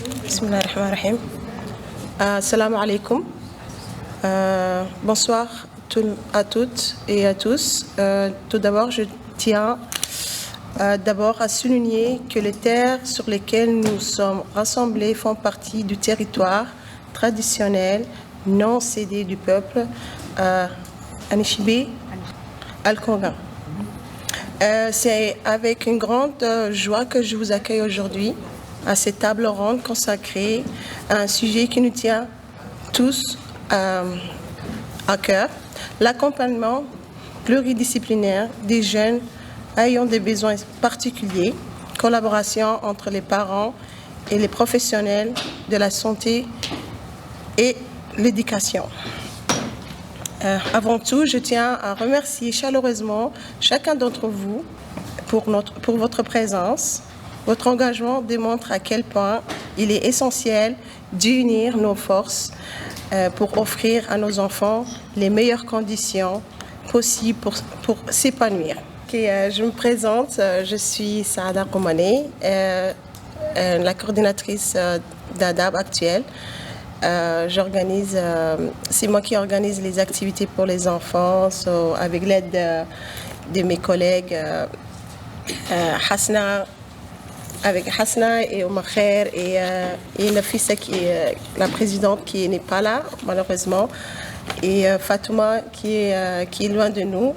Bismillahirrahmanirrahim. Assalamu alaikum. Bonsoir à toutes et à tous. Tout d'abord, je tiens à souligner que les terres sur lesquelles nous sommes rassemblés font partie du territoire traditionnel non cédé du peuple Anishinaabe Algonquin. C'est avec une grande joie que je vous accueille aujourd'hui à cette table ronde consacrée à un sujet qui nous tient tous à cœur, l'accompagnement pluridisciplinaire des jeunes ayant des besoins particuliers, collaboration entre les parents et les professionnels de la santé et l'éducation. Avant tout, je tiens à remercier chaleureusement chacun d'entre vous pour votre présence. Votre engagement démontre à quel point il est essentiel d'unir nos forces pour offrir à nos enfants les meilleures conditions possibles pour s'épanouir. Je me présente, je suis Saada Koumane, la coordinatrice d'ADAB actuelle. C'est moi qui organise les activités pour les enfants avec l'aide de mes collègues avec Hasna et Omar Khair et Nafisa qui est la présidente qui n'est pas là malheureusement et Fatouma qui est loin de nous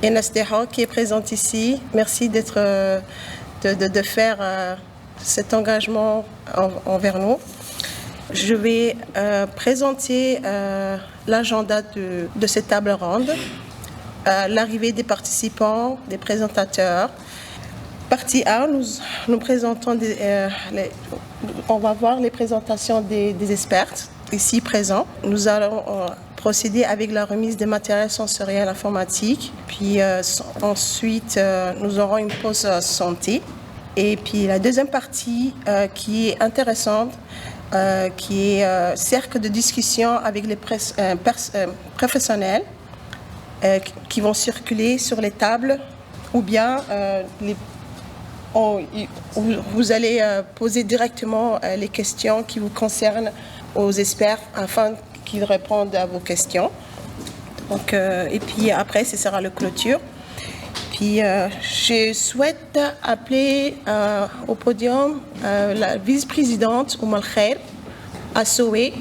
et Nasdeha qui est présente ici. Merci de faire cet engagement envers nous. Je vais présenter l'agenda de cette table ronde, l'arrivée des participants, des présentateurs. Partie A, nous présentons on va voir les présentations des experts ici présents. Nous allons procéder avec la remise des matériels sensoriels informatiques. Puis ensuite, nous aurons une pause santé. Et puis la deuxième partie qui est intéressante, qui est cercle de discussion avec les professionnels qui vont circuler sur les tables ou bien vous allez poser directement les questions qui vous concernent aux experts afin qu'ils répondent à vos questions. Donc, et puis après, ce sera la clôture. Puis, je souhaite appeler au podium la vice-présidente Omar Khair Assoé.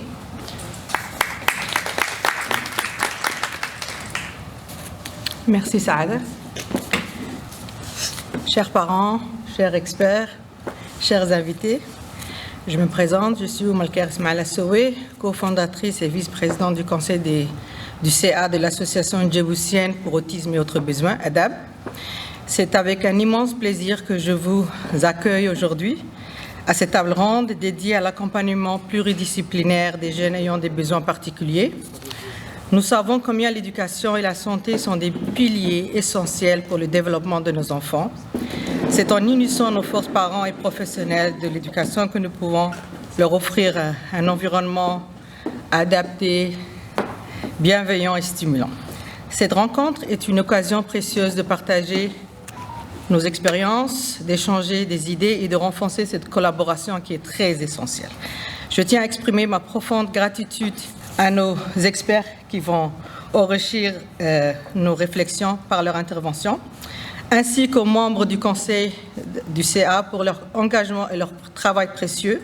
Merci Saada. Chers parents, chers experts, chers invités, je me présente, je suis Omar Khair Ismail Assoé, cofondatrice et vice-présidente du conseil du CA de l'association djiboutienne pour autisme et autres besoins, ADAB. C'est avec un immense plaisir que je vous accueille aujourd'hui à cette table ronde dédiée à l'accompagnement pluridisciplinaire des jeunes ayant des besoins particuliers. Nous savons combien l'éducation et la santé sont des piliers essentiels pour le développement de nos enfants. C'est en unissant nos forces parents et professionnels de l'éducation que nous pouvons leur offrir un environnement adapté, bienveillant et stimulant. Cette rencontre est une occasion précieuse de partager nos expériences, d'échanger des idées et de renforcer cette collaboration qui est très essentielle. Je tiens à exprimer ma profonde gratitude à nos experts qui vont enrichir nos réflexions par leur intervention, ainsi qu'aux membres du conseil du CA pour leur engagement et leur travail précieux.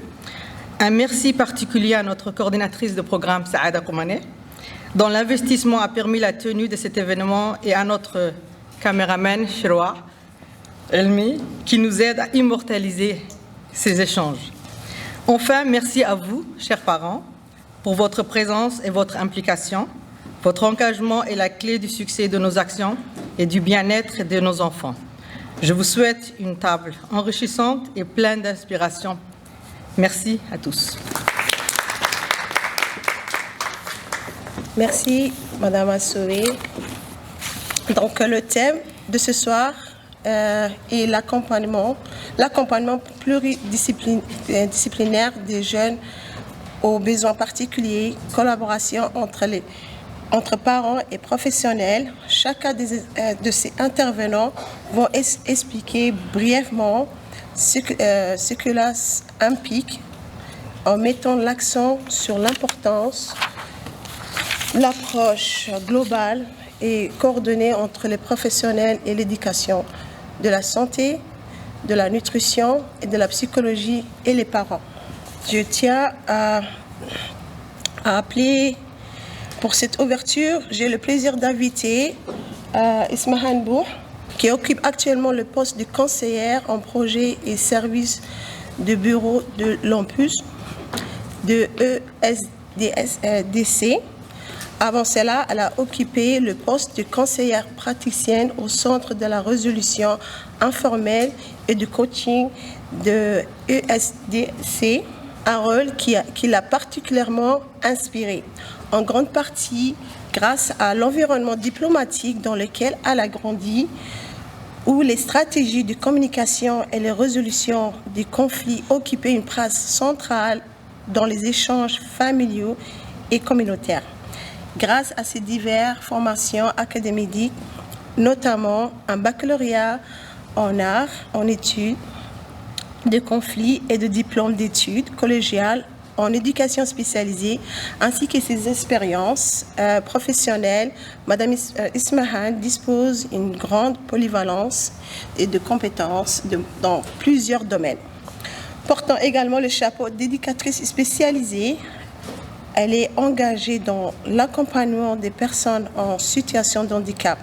Un merci particulier à notre coordinatrice de programme, Saada Koumane, dont l'investissement a permis la tenue de cet événement, et à notre caméraman, Shirwa Elmi, qui nous aide à immortaliser ces échanges. Enfin, merci à vous, chers parents, pour votre présence et votre implication. Votre engagement est la clé du succès de nos actions et du bien-être de nos enfants. Je vous souhaite une table enrichissante et pleine d'inspiration. Merci à tous. Merci, Madame Assoé. Donc, le thème de ce soir est l'accompagnement pluridisciplinaire des jeunes aux besoins particuliers, collaboration entre parents et professionnels. Chacun de ces intervenants vont expliquer brièvement ce que cela implique en mettant l'accent sur l'importance, l'approche globale et coordonnée entre les professionnels et l'éducation, de la santé, de la nutrition et de la psychologie et les parents. Je tiens à appeler pour cette ouverture, j'ai le plaisir d'inviter Ismahan Bour, qui occupe actuellement le poste de conseillère en projet et services de bureau de l'Ampus de ESDC. Avant cela, elle a occupé le poste de conseillère praticienne au Centre de la résolution informelle et du coaching de ESDC, un rôle qui l'a particulièrement inspirée, en grande partie grâce à l'environnement diplomatique dans lequel elle a grandi, où les stratégies de communication et les résolutions des conflits occupaient une place centrale dans les échanges familiaux et communautaires. Grâce à ces diverses formations académiques, notamment un baccalauréat en arts, en études de conflits et de diplôme d'études collégiales en éducation spécialisée, ainsi que ses expériences professionnelles, Madame Ismahan dispose d'une grande polyvalence et de compétences dans plusieurs domaines. Portant également le chapeau d'éducatrice spécialisée, elle est engagée dans l'accompagnement des personnes en situation de handicap,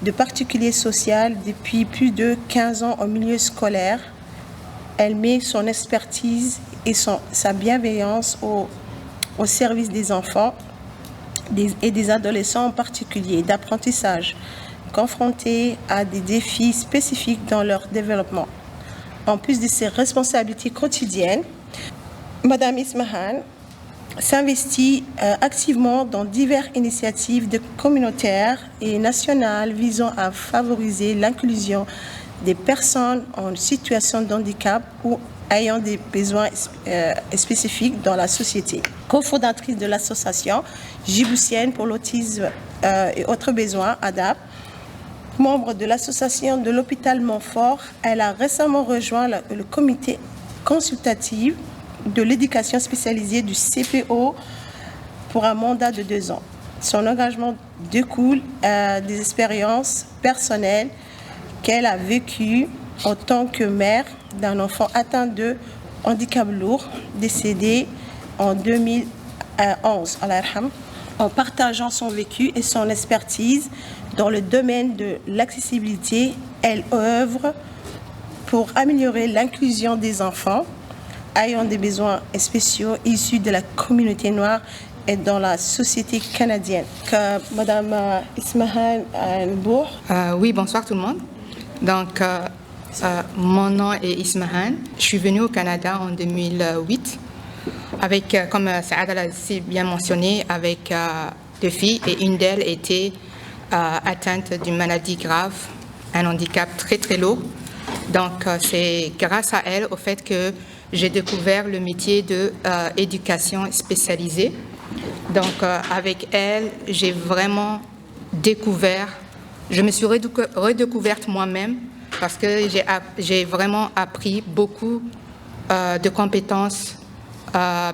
de particulier social depuis plus de 15 ans au milieu scolaire. Elle met son expertise et sa bienveillance au service des enfants et des adolescents en particulier, d'apprentissage, confrontés à des défis spécifiques dans leur développement. En plus de ses responsabilités quotidiennes, Madame Ismahan s'investit activement dans diverses initiatives communautaires et nationales visant à favoriser l'inclusion des personnes en situation de handicap ou ayant des besoins spécifiques dans la société. Cofondatrice de l'association djiboutienne pour l'autisme et autres besoins, ADAP, membre de l'association de l'hôpital Montfort, elle a récemment rejoint le comité consultatif de l'éducation spécialisée du CPO pour un mandat de 2 ans. Son engagement découle des expériences personnelles qu'elle a vécues en tant que mère d'un enfant atteint de handicap lourd, décédé en 2011, en partageant son vécu et son expertise dans le domaine de l'accessibilité. Elle œuvre pour améliorer l'inclusion des enfants ayant des besoins spéciaux issus de la communauté noire et dans la société canadienne. Madame Ismahan Bour. Oui, bonsoir tout le monde. Donc, mon nom est Ismahan. Je suis venue au Canada en 2008 avec, comme Saada l'a si bien mentionné, avec 2 filles et une d'elles était atteinte d'une maladie grave, un handicap très très lourd. Donc, c'est grâce à elle au fait que j'ai découvert le métier d'éducation spécialisée. Donc, avec elle, j'ai vraiment découvert, je me suis redécouverte moi-même parce que j'ai vraiment appris beaucoup de compétences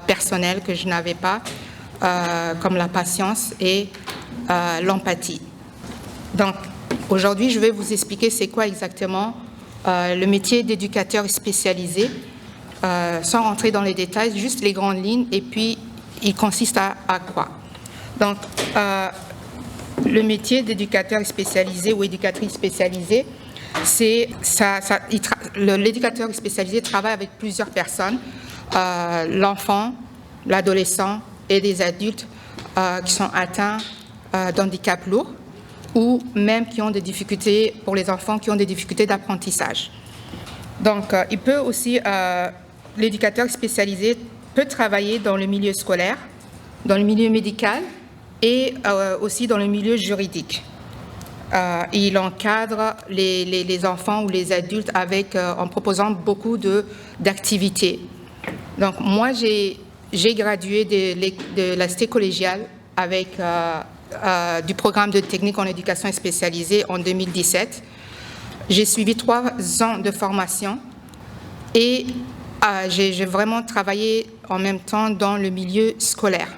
personnelles que je n'avais pas, comme la patience et l'empathie. Donc, aujourd'hui, je vais vous expliquer c'est quoi exactement le métier d'éducateur spécialisé, sans rentrer dans les détails, juste les grandes lignes, et puis il consiste à quoi. Donc, le métier d'éducateur spécialisé ou éducatrice spécialisée, c'est l'éducateur spécialisé travaille avec plusieurs personnes, l'enfant, l'adolescent et des adultes qui sont atteints d'handicap lourd ou même qui ont des difficultés, pour les enfants qui ont des difficultés d'apprentissage. Donc, il peut aussi, l'éducateur spécialisé peut travailler dans le milieu scolaire, dans le milieu médical et aussi dans le milieu juridique. Il encadre les enfants ou les adultes en proposant beaucoup d'activités. Donc, moi, j'ai gradué de la cité collégiale avec du programme de technique en éducation spécialisée en 2017. J'ai suivi 3 ans de formation et j'ai vraiment travaillé en même temps dans le milieu scolaire.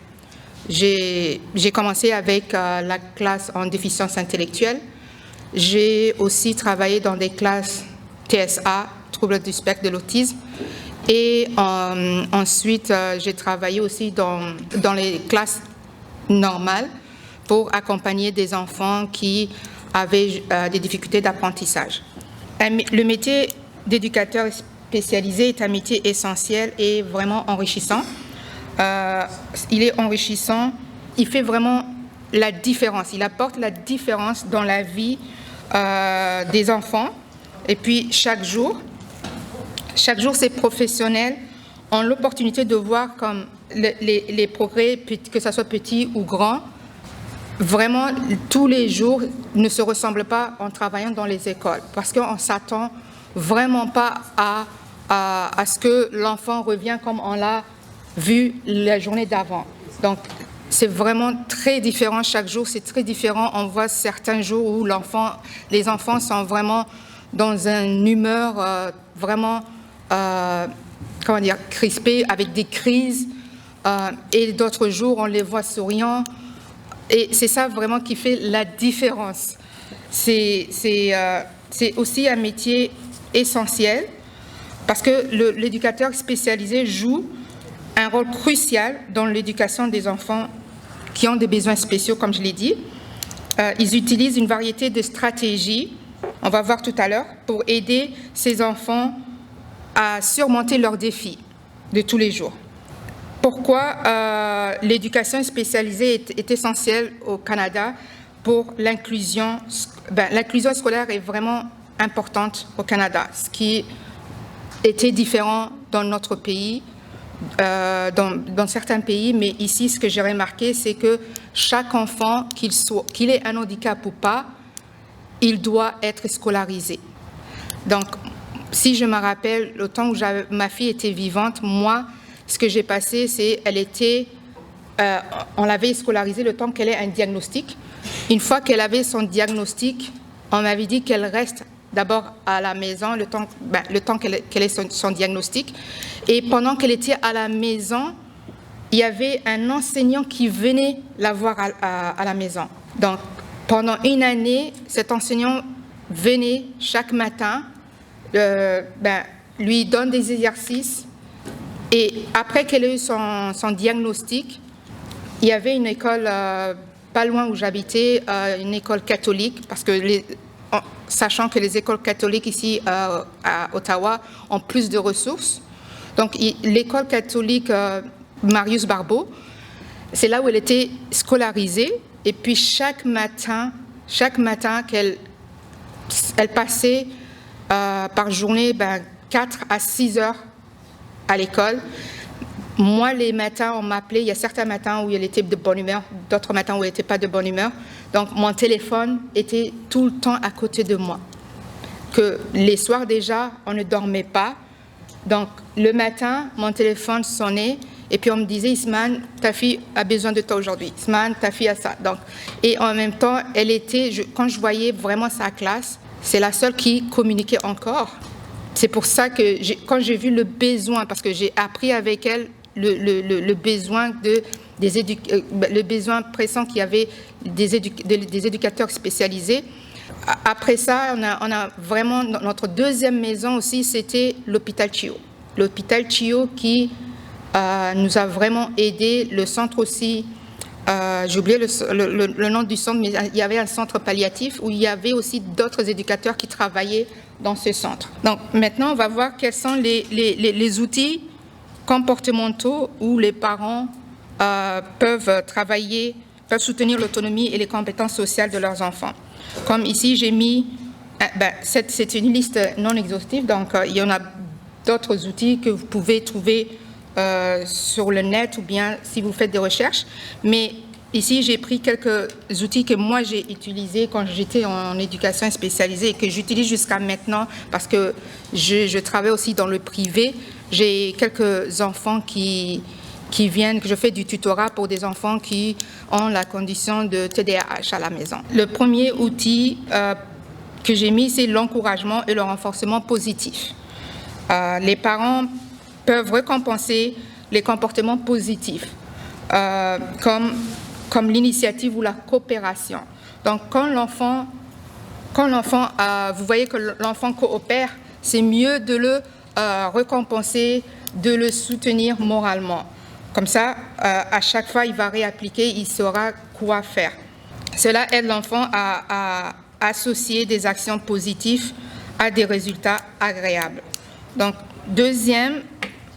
J'ai commencé avec la classe en déficience intellectuelle. J'ai aussi travaillé dans des classes TSA, troubles du spectre de l'autisme. Et ensuite, j'ai travaillé aussi dans les classes normales pour accompagner des enfants qui avaient des difficultés d'apprentissage. Le métier d'éducateur spécialisé est un métier essentiel et vraiment enrichissant. Il est enrichissant, il fait vraiment la différence, il apporte la différence dans la vie des enfants. Et puis chaque jour, ces professionnels ont l'opportunité de voir comme les progrès, que ce soit petit ou grand. Vraiment, tous les jours ne se ressemblent pas en travaillant dans les écoles, parce qu'on ne s'attend vraiment pas à ce que l'enfant revienne comme on l'a vu la journée d'avant. Donc, c'est vraiment très différent chaque jour, c'est très différent. On voit certains jours où les enfants sont vraiment dans une humeur vraiment, crispée, avec des crises, et d'autres jours, on les voit souriants. Et c'est ça vraiment qui fait la différence. C'est aussi un métier essentiel parce que l'éducateur spécialisé joue un rôle crucial dans l'éducation des enfants qui ont des besoins spéciaux, comme je l'ai dit. Ils utilisent une variété de stratégies, on va voir tout à l'heure, pour aider ces enfants à surmonter leurs défis de tous les jours. Pourquoi l'éducation spécialisée est essentielle au Canada pour l'inclusion? L'inclusion scolaire est vraiment importante au Canada, ce qui était différent dans notre pays, dans certains pays, mais ici, ce que j'ai remarqué, c'est que chaque enfant, qu'il ait un handicap ou pas, il doit être scolarisé. Donc, si je me rappelle, le temps où ma fille était vivante, moi, ce que j'ai passé, c'est on l'avait scolarisée le temps qu'elle ait un diagnostic. Une fois qu'elle avait son diagnostic, on m'avait dit qu'elle reste d'abord à la maison le temps qu'elle ait son diagnostic. Et pendant qu'elle était à la maison, il y avait un enseignant qui venait la voir à la maison. Donc, pendant une année, cet enseignant venait chaque matin, lui donne des exercices. Et après qu'elle ait eu son diagnostic, il y avait une école pas loin où j'habitais, une école catholique, parce que sachant que les écoles catholiques ici à Ottawa ont plus de ressources. Donc l'école catholique Marius Barbeau, c'est là où elle était scolarisée. Et puis chaque matin qu'elle passait par journée 4 à 6 heures à l'école. Moi, les matins, on m'appelait. Il y a certains matins où elle était de bonne humeur, d'autres matins où elle n'était pas de bonne humeur. Donc, mon téléphone était tout le temps à côté de moi. Que les soirs déjà, on ne dormait pas. Donc, le matin, mon téléphone sonnait et puis on me disait, Isman, ta fille a besoin de toi aujourd'hui. Isman, ta fille a ça. Donc, et en même temps, quand je voyais vraiment sa classe, c'est la seule qui communiquait encore. C'est pour ça que quand j'ai vu le besoin, parce que j'ai appris avec elle le besoin le besoin pressant qu'il y avait des éducateurs spécialisés. Après ça, on a vraiment notre deuxième maison aussi, c'était l'hôpital Chio. L'hôpital Chio qui nous a vraiment aidé. Le centre aussi, j'ai oublié le nom du centre, mais il y avait un centre palliatif où il y avait aussi d'autres éducateurs qui travaillaient dans ce centre. Donc maintenant, on va voir quels sont les outils comportementaux où les parents peuvent soutenir l'autonomie et les compétences sociales de leurs enfants. Comme ici, j'ai mis, c'est une liste non exhaustive, donc il y en a d'autres outils que vous pouvez trouver sur le net ou bien si vous faites des recherches. Mais ici, j'ai pris quelques outils que moi j'ai utilisés quand j'étais en éducation spécialisée et que j'utilise jusqu'à maintenant parce que je travaille aussi dans le privé. J'ai quelques enfants qui viennent, que je fais du tutorat pour des enfants qui ont la condition de TDAH à la maison. Le premier outil que j'ai mis, c'est l'encouragement et le renforcement positif. Les parents peuvent récompenser les comportements positifs, comme l'initiative ou la coopération. Donc, quand l'enfant, vous voyez que l'enfant coopère, c'est mieux de le récompenser, de le soutenir moralement. Comme ça, à chaque fois, il va réappliquer, il saura quoi faire. Cela aide l'enfant à associer des actions positives à des résultats agréables. Donc, deuxième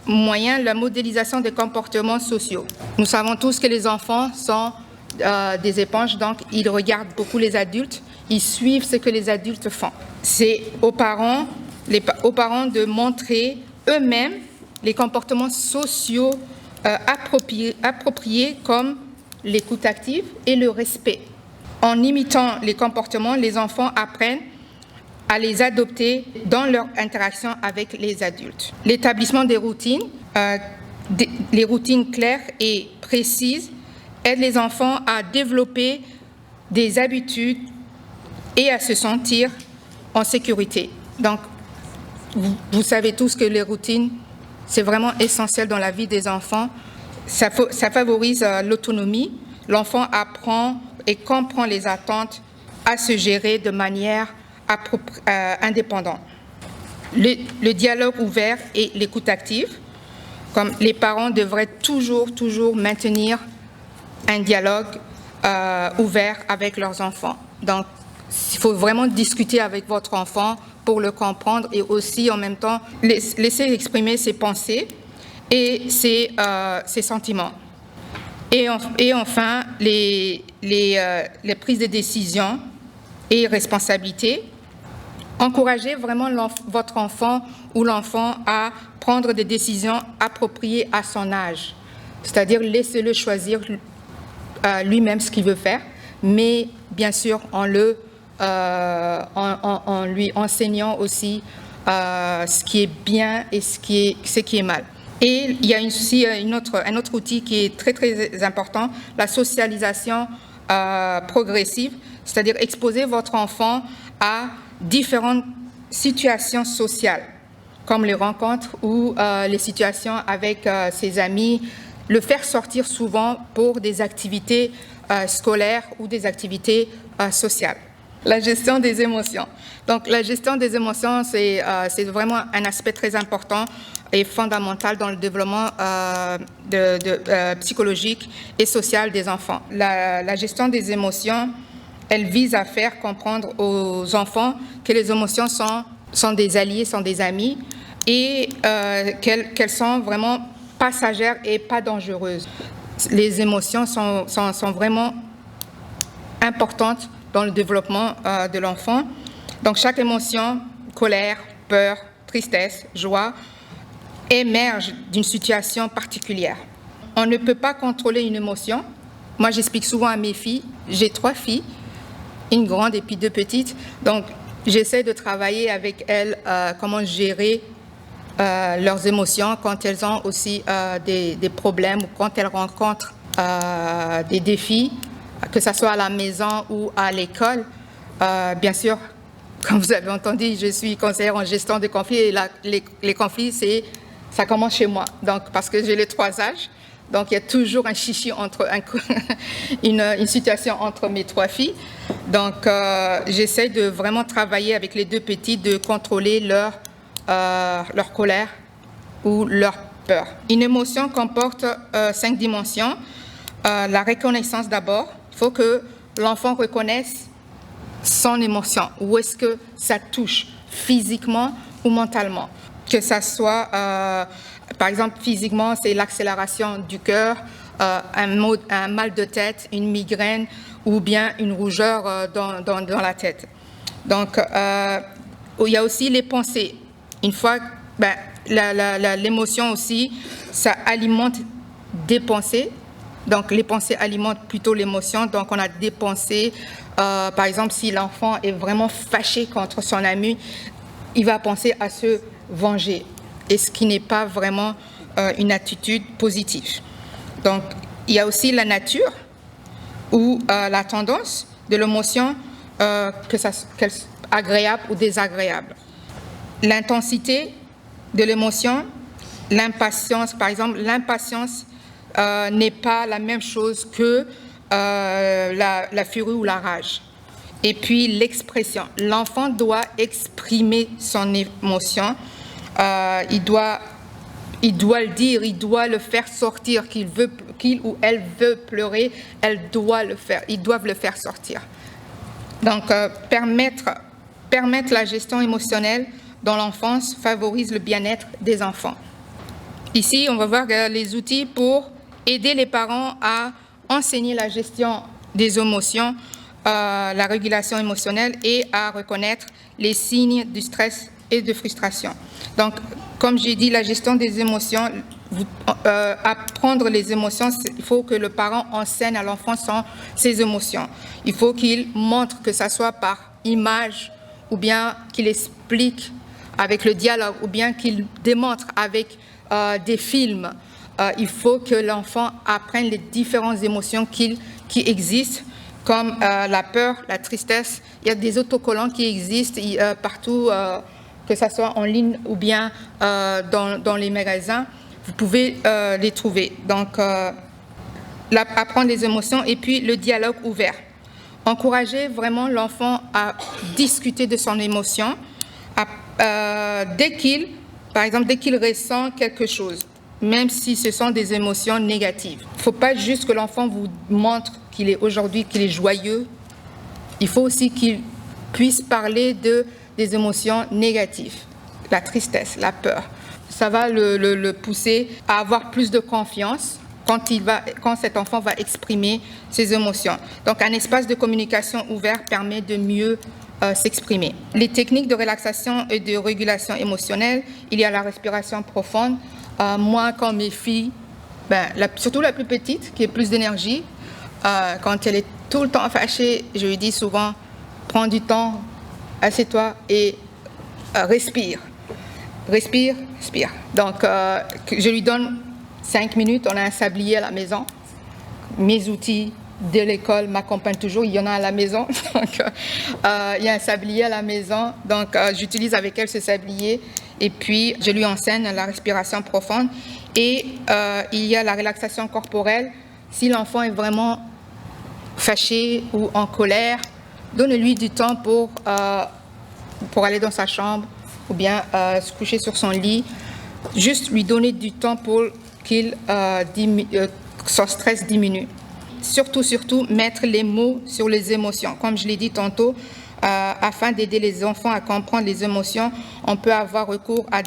moyen, la modélisation des comportements sociaux. Nous savons tous que les enfants sont des éponges, donc ils regardent beaucoup les adultes, ils suivent ce que les adultes font. C'est aux parents de montrer eux-mêmes les comportements sociaux appropriés comme l'écoute active et le respect. En imitant les comportements, les enfants apprennent à les adopter dans leur interaction avec les adultes. L'établissement des routines, les routines claires et précises, aide les enfants à développer des habitudes et à se sentir en sécurité. Donc, vous savez tous que les routines, c'est vraiment essentiel dans la vie des enfants. Ça favorise l'autonomie. L'enfant apprend et comprend les attentes à se gérer de manière indépendante. Le dialogue ouvert et l'écoute active, comme les parents devraient toujours maintenir un dialogue ouvert avec leurs enfants. Donc, il faut vraiment discuter avec votre enfant pour le comprendre et aussi en même temps laisser exprimer ses pensées et ses sentiments. Et enfin, les prises de décision et responsabilités. Encouragez vraiment votre enfant ou l'enfant à prendre des décisions appropriées à son âge. C'est-à-dire, laissez-le choisir lui-même ce qu'il veut faire, mais bien sûr en lui enseignant aussi ce qui est bien et ce qui est mal. Et il y a aussi un autre outil qui est très important, la socialisation progressive, c'est-à-dire exposer votre enfant à différentes situations sociales, comme les rencontres ou les situations avec ses amis, le faire sortir souvent pour des activités scolaires ou des activités sociales. La gestion des émotions. Donc, la gestion des émotions, c'est vraiment un aspect très important et fondamental dans le développement psychologique et social des enfants. La gestion des émotions, elle vise à faire comprendre aux enfants que les émotions sont des alliés, sont des amis et qu'elles sont vraiment passagères et pas dangereuses. Les émotions sont vraiment importantes dans le développement de l'enfant. Donc, chaque émotion, colère, peur, tristesse, joie, émerge d'une situation particulière. On ne peut pas contrôler une émotion. Moi, j'explique souvent à mes filles, j'ai 3 filles, une grande et puis 2 petites. Donc, j'essaie de travailler avec elles comment gérer leurs émotions quand elles ont aussi des problèmes ou quand elles rencontrent des défis, que ce soit à la maison ou à l'école. Bien sûr, comme vous avez entendu, je suis conseillère en gestion des conflits et les conflits, ça commence chez moi. Donc, parce que j'ai les 3 âges, donc il y a toujours un chichi une situation entre mes 3 filles. Donc, j'essaie de vraiment travailler avec les 2 petites, de contrôler leur colère ou leur peur. Une émotion comporte 5 dimensions. La reconnaissance d'abord. Il faut que l'enfant reconnaisse son émotion. Où est-ce que ça touche, physiquement ou mentalement? Que ça soit, par exemple, physiquement, c'est l'accélération du cœur, un mal de tête, une migraine ou bien une rougeur dans la tête. Donc, il y a aussi les pensées. Une fois, l'émotion aussi, ça alimente des pensées. Donc, les pensées alimentent plutôt l'émotion. Donc, on a des pensées. Par exemple, si l'enfant est vraiment fâché contre son ami, il va penser à se venger. Et ce qui n'est pas vraiment une attitude positive. Donc, il y a aussi la nature ou la tendance de l'émotion, qu'elle soit agréable ou désagréable. L'intensité de l'émotion l'impatience, par exemple, l'impatience n'est pas la même chose que la furie ou la rage. Et puis l'expression. L'enfant doit exprimer son émotion. Il doit le dire, il doit le faire sortir, qu'il ou elle veut pleurer, elle doit le faire, ils doivent le faire sortir. Donc, permettre la gestion émotionnelle dans l'enfance favorise le bien-être des enfants. Ici, on va voir les outils pour aider les parents à enseigner la gestion des émotions, la régulation émotionnelle et à reconnaître les signes du stress et de frustration. Donc, comme j'ai dit, la gestion des émotions, apprendre les émotions, il faut que le parent enseigne à l'enfant ses émotions. Il faut qu'il montre, que ce soit par image, ou bien qu'il explique avec le dialogue, ou bien qu'il démontre avec des films. Il faut que l'enfant apprenne les différentes émotions qui existent, comme la peur, la tristesse. Il y a des autocollants qui existent partout, que ce soit en ligne ou bien dans les magasins. Vous pouvez les trouver. Donc, apprendre les émotions et puis le dialogue ouvert. Encourager vraiment l'enfant à discuter de son émotion dès qu'il ressent quelque chose, même si ce sont des émotions négatives. Il ne faut pas juste que l'enfant vous montre qu'il est joyeux. Il faut aussi qu'il puisse parler des émotions négatives, la tristesse, la peur. Ça va le pousser à avoir plus de confiance quand cet enfant va exprimer ses émotions. Donc, un espace de communication ouvert permet de mieux s'exprimer. Les techniques de relaxation et de régulation émotionnelle, il y a la respiration profonde. Moi, quand mes filles, surtout la plus petite, qui a plus d'énergie, quand elle est tout le temps fâchée, je lui dis souvent, prends du temps, assieds-toi et respire. Respire, respire. Donc, je lui donne 5 minutes, on a un sablier à la maison. Mes outils de l'école m'accompagnent toujours, il y en a à la maison. Donc, il y a un sablier à la maison, donc j'utilise avec elle ce sablier. Et puis, je lui enseigne la respiration profonde. Et il y a la relaxation corporelle. Si l'enfant est vraiment fâché ou en colère, donnez-lui du temps pour aller dans sa chambre ou bien se coucher sur son lit. Juste lui donner du temps pour qu'il son stress diminue. Surtout, mettre les mots sur les émotions. Comme je l'ai dit tantôt, afin d'aider les enfants à comprendre les émotions, on peut avoir recours à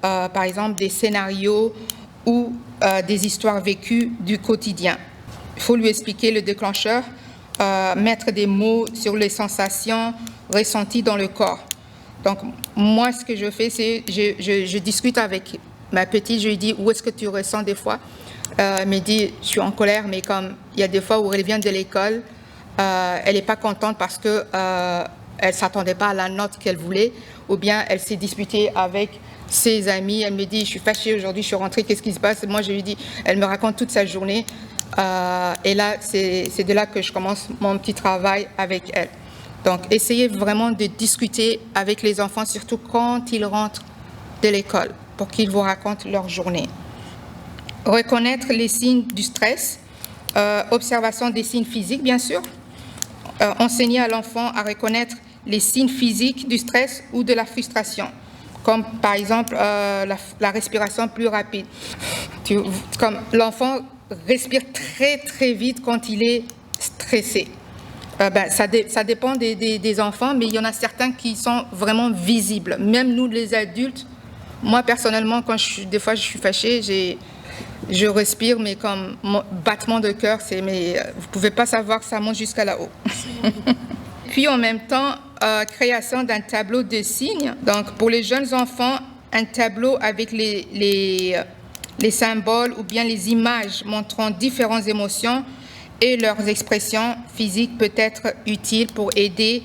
par exemple, des scénarios ou des histoires vécues du quotidien. Il faut lui expliquer le déclencheur, mettre des mots sur les sensations ressenties dans le corps. Donc, moi, ce que je fais, c'est je discute avec ma petite, je lui dis, où est-ce que tu ressens des fois? Elle me dit, je suis en colère, mais comme il y a des fois où elle vient de l'école, elle n'est pas contente parce que elle ne s'attendait pas à la note qu'elle voulait, ou bien elle s'est disputée avec ses amis, elle me dit, je suis fâchée aujourd'hui, je suis rentrée, qu'est-ce qui se passe? Moi, je lui dis, elle me raconte toute sa journée, et là, c'est de là que je commence mon petit travail avec elle. Donc, essayez vraiment de discuter avec les enfants, surtout quand ils rentrent de l'école, pour qu'ils vous racontent leur journée. Reconnaître les signes du stress, observation des signes physiques, bien sûr. Enseigner à l'enfant à reconnaître les signes physiques du stress ou de la frustration, comme par exemple la respiration plus rapide. Comme l'enfant respire très très vite quand il est stressé. Ça dépend des enfants, mais il y en a certains qui sont vraiment visibles. Même nous, les adultes, moi personnellement, des fois je suis fâchée, je respire, mais comme mon battement de cœur, vous ne pouvez pas savoir, ça monte jusqu'à là-haut. Puis en même temps, création d'un tableau de signes. Donc pour les jeunes enfants, un tableau avec les symboles ou bien les images montrant différentes émotions et leurs expressions physiques peut être utile pour aider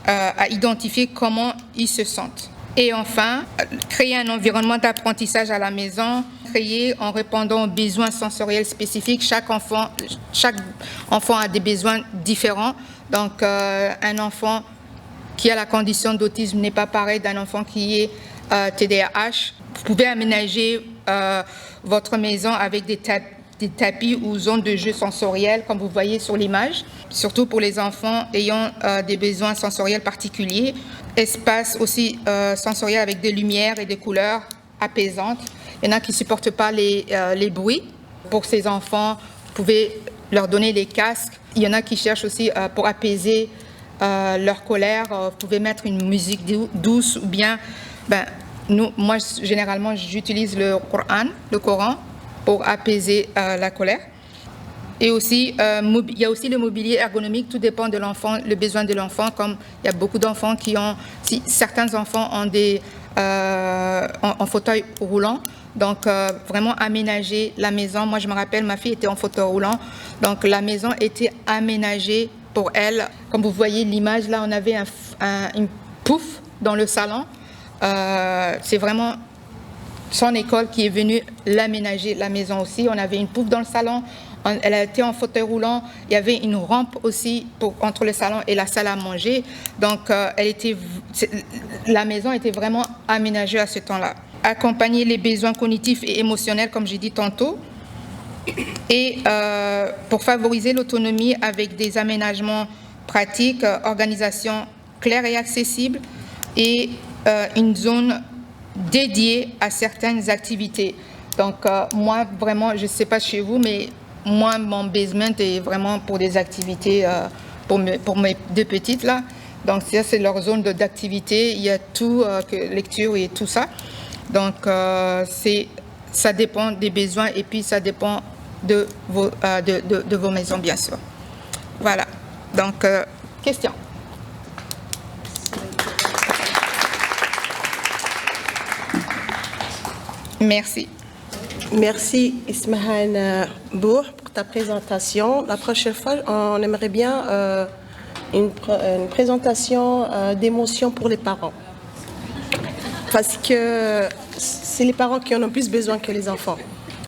à identifier comment ils se sentent. Et enfin, créer un environnement d'apprentissage à la maison, créer en répondant aux besoins sensoriels spécifiques. Chaque enfant a des besoins différents. Donc, un enfant qui a la condition d'autisme n'est pas pareil d'un enfant qui est TDAH. Vous pouvez aménager votre maison avec des tapis ou zones de jeu sensorielles, comme vous voyez sur l'image, surtout pour les enfants ayant des besoins sensoriels particuliers. Espace aussi sensoriel avec des lumières et des couleurs apaisantes. Il y en a qui ne supportent pas les bruits. Pour ces enfants, vous pouvez leur donner des casques. Il y en a qui cherchent aussi pour apaiser leur colère. Vous pouvez mettre une musique douce ou bien... moi, généralement, j'utilise le Coran pour apaiser la colère. Et aussi, il y a aussi le mobilier ergonomique, tout dépend de l'enfant, le besoin de l'enfant, comme il y a beaucoup d'enfants qui ont, certains enfants ont en fauteuil roulant, donc vraiment aménager la maison. Moi, je me rappelle, ma fille était en fauteuil roulant, donc la maison était aménagée pour elle. Comme vous voyez l'image, là, on avait une pouffe dans le salon. C'est vraiment son école qui est venue l'aménager, la maison aussi. On avait une pouffe dans le salon. Elle a été en fauteuil roulant. Il y avait une rampe aussi entre le salon et la salle à manger. Donc, la maison était vraiment aménagée à ce temps-là. Accompagner les besoins cognitifs et émotionnels, comme j'ai dit tantôt. Et pour favoriser l'autonomie avec des aménagements pratiques, organisation claire et accessible et une zone dédiée à certaines activités. Donc, moi, vraiment, je ne sais pas chez vous, mais moi, mon basement est vraiment pour des activités pour mes deux petites, là. Donc, ça, c'est leur zone d'activité. Il y a tout, lecture et tout ça. Donc, ça dépend des besoins et puis ça dépend de vos maisons, bien sûr. Voilà. Donc, question. Merci. Merci Ismahan Bour pour ta présentation. La prochaine fois, on aimerait bien une présentation d'émotions pour les parents. Parce que c'est les parents qui en ont plus besoin que les enfants.